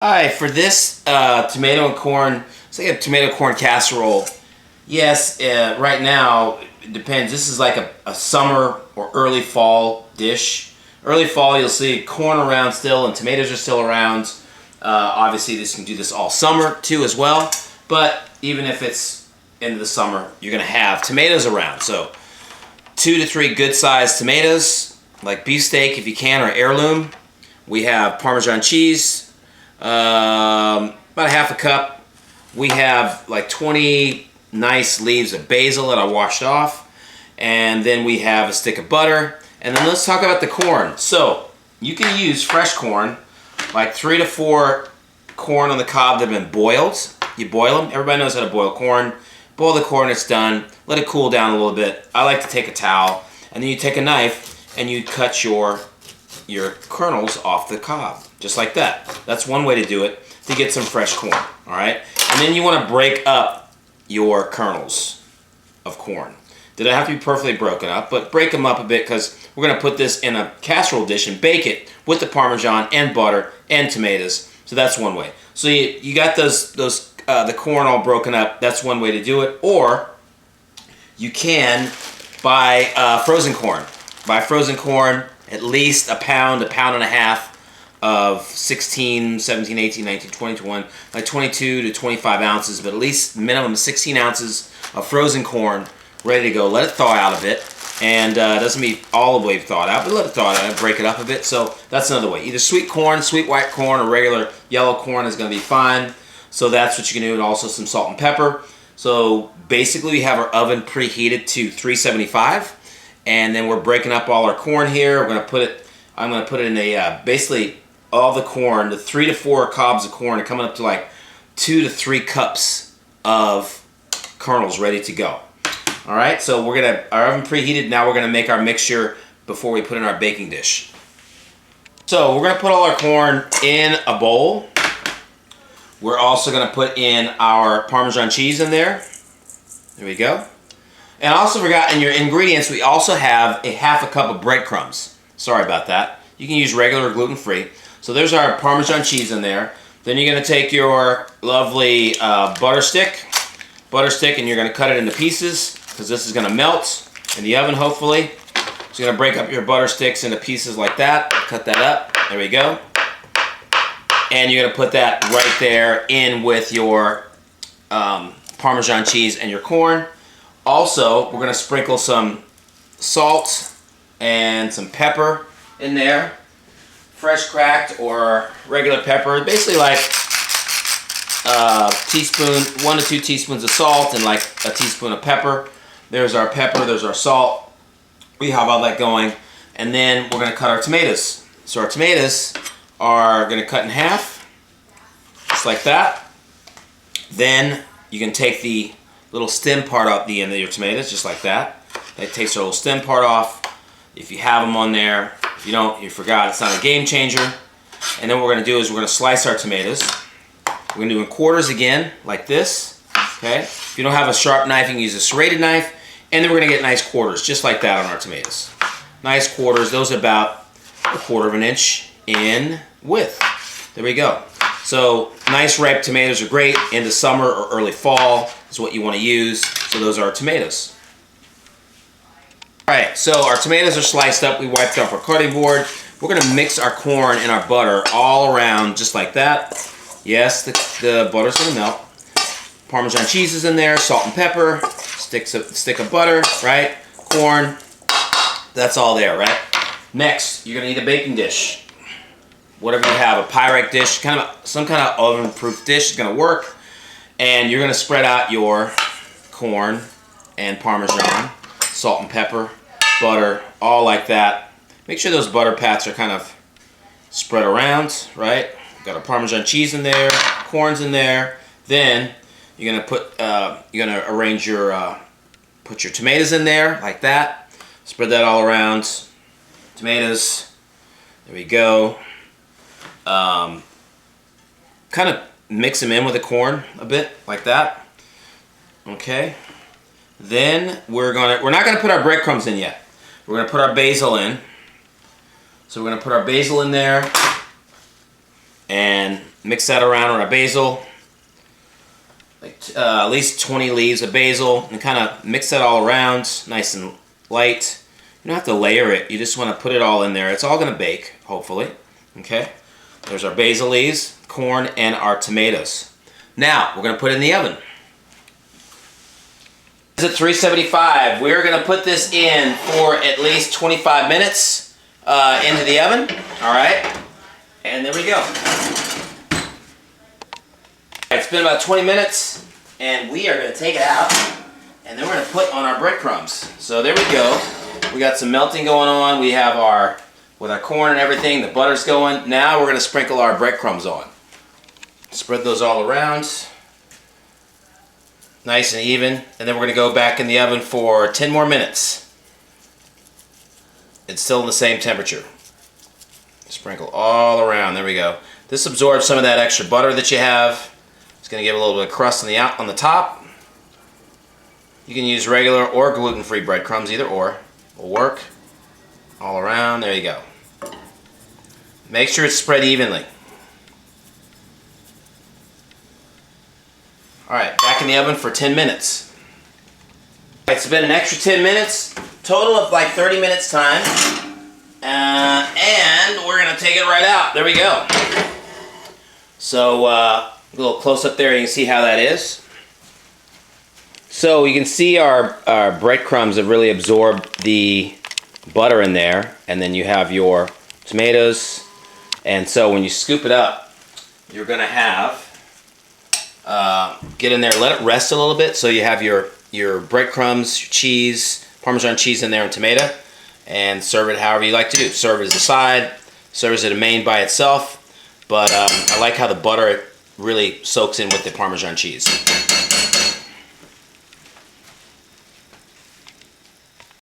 Hi, for this tomato and corn, it's like a tomato corn casserole. Yes, right now, it depends. This is like a summer or early fall dish. Early fall, you'll see corn around still and tomatoes are still around. Obviously, this can do this all summer too as well. But even if it's into the summer, you're going to have tomatoes around. So 2 to 3 good-sized tomatoes, like beefsteak if you can, or heirloom. We have Parmesan cheese. About a half a cup. We have like 20 nice leaves of basil that I washed off, and then we have a stick of butter. And then let's talk about the corn. So you can use fresh corn, like 3 to 4 corn on the cob that have been boiled. You boil them. Everybody knows how to boil corn. Boil the corn, it's done. Let it cool down a little bit. I like to take a towel, and then you take a knife and you cut your kernels off the cob, just like that. That's one way to do it, to get some fresh corn, all right? And then you want to break up your kernels of corn. They don't have to be perfectly broken up, but break them up a bit because we're going to put this in a casserole dish and bake it with the Parmesan and butter and tomatoes. So that's one way. So you got the corn all broken up. That's one way to do it. Or you can buy frozen corn. Buy frozen corn, at least a pound and a half of 16, 17, 18, 19, 20, 21, like 22 to 25 ounces, but at least minimum 16 ounces of frozen corn ready to go. Let it thaw out a bit, and it doesn't mean all the way thawed out, but let it thaw out, break it up a bit. So that's another way. Either sweet corn, sweet white corn, or regular yellow corn is going to be fine. So that's what you can do, and also some salt and pepper. So basically we have our oven preheated to 375. And then we're breaking up all our corn here. I'm going to put it in a, basically all the corn, the 3 to 4 cobs of corn are coming up to like 2 to 3 cups of kernels ready to go. All right, so our oven preheated. Now we're going to make our mixture before we put in our baking dish. So we're going to put all our corn in a bowl. We're also going to put in our Parmesan cheese in there. There we go. And I also forgot, in your ingredients, we also have a half a cup of breadcrumbs. Sorry about that. You can use regular or gluten-free. So there's our Parmesan cheese in there. Then you're going to take your lovely butter stick, and you're going to cut it into pieces, because this is going to melt in the oven, hopefully. So you're going to break up your butter sticks into pieces like that. Cut that up. There we go. And you're going to put that right there in with your Parmesan cheese and your corn. Also, we're going to sprinkle some salt and some pepper in there. Fresh cracked or regular pepper. Basically like a teaspoon, 1 to 2 teaspoons of salt and like a teaspoon of pepper. There's our pepper, there's our salt. We have all that going. And then we're going to cut our tomatoes. So our tomatoes are going to cut in half, just like that. Then you can take the little stem part off the end of your tomatoes, just like that. That takes our little stem part off. If you have them on there, if you don't, you forgot, it's not a game changer. And then what we're going to do is we're going to slice our tomatoes. We're going to do in quarters again, like this. Okay. If you don't have a sharp knife, you can use a serrated knife. And then we're going to get nice quarters, just like that on our tomatoes. Nice quarters. Those are about 1/4 of an inch in width. There we go. So nice ripe tomatoes are great into summer or early fall is what you want to use. So those are our tomatoes. All right, so our tomatoes are sliced up. We wiped off our cutting board. We're going to mix our corn and our butter all around just like that. Yes, the butter's going to melt. Parmesan cheese is in there, salt and pepper, stick of butter, right? Corn, that's all there, right? Next, you're going to need a baking dish. Whatever you have, a Pyrex dish, some kind of oven-proof dish is going to work. And you're going to spread out your corn and Parmesan, salt and pepper, butter, all like that. Make sure those butter pats are kind of spread around, right? Got a Parmesan cheese in there, corn's in there. Then you're going to arrange put your tomatoes in there like that. Spread that all around. Tomatoes. There we go. Kind of mix them in with the corn a bit, like that. Okay. Then we're not gonna put our breadcrumbs in yet. We're gonna put our basil in. So we're gonna put our basil in there, and mix that around on our basil. Like at least 20 leaves of basil, and kind of mix that all around, nice and light. You don't have to layer it. You just want to put it all in there. It's all going to bake, hopefully. Okay. There's our basil leaves, corn, and our tomatoes. Now we're going to put it in the oven. It's at 375. We're going to put this in for at least 25 minutes into the oven. All right. And there we go. It's been about 20 minutes, and we are going to take it out, and then we're going to put on our breadcrumbs. So there we go. We got some melting going on. We have with our corn and everything, the butter's going. Now we're going to sprinkle our breadcrumbs on. Spread those all around. Nice and even. And then we're going to go back in the oven for 10 more minutes. It's still in the same temperature. Sprinkle all around. There we go. This absorbs some of that extra butter that you have. It's going to give a little bit of crust on the top. You can use regular or gluten-free breadcrumbs, either or will work. All around, there you go. Make sure it's spread evenly. Alright, back in the oven for 10 minutes. It's been an extra 10 minutes, total of like 30 minutes time. And we're going to take it right out. There we go. So, a little close up there, you can see how that is. So you can see our breadcrumbs have really absorbed the butter in there, and then you have your tomatoes, and so when you scoop it up, you're going to have, get in there, let it rest a little bit, so you have your breadcrumbs, your cheese, Parmesan cheese in there, and tomato, and serve it however you like to do. Serve it as a side, serve it as a main by itself, but I like how the butter really soaks in with the Parmesan cheese.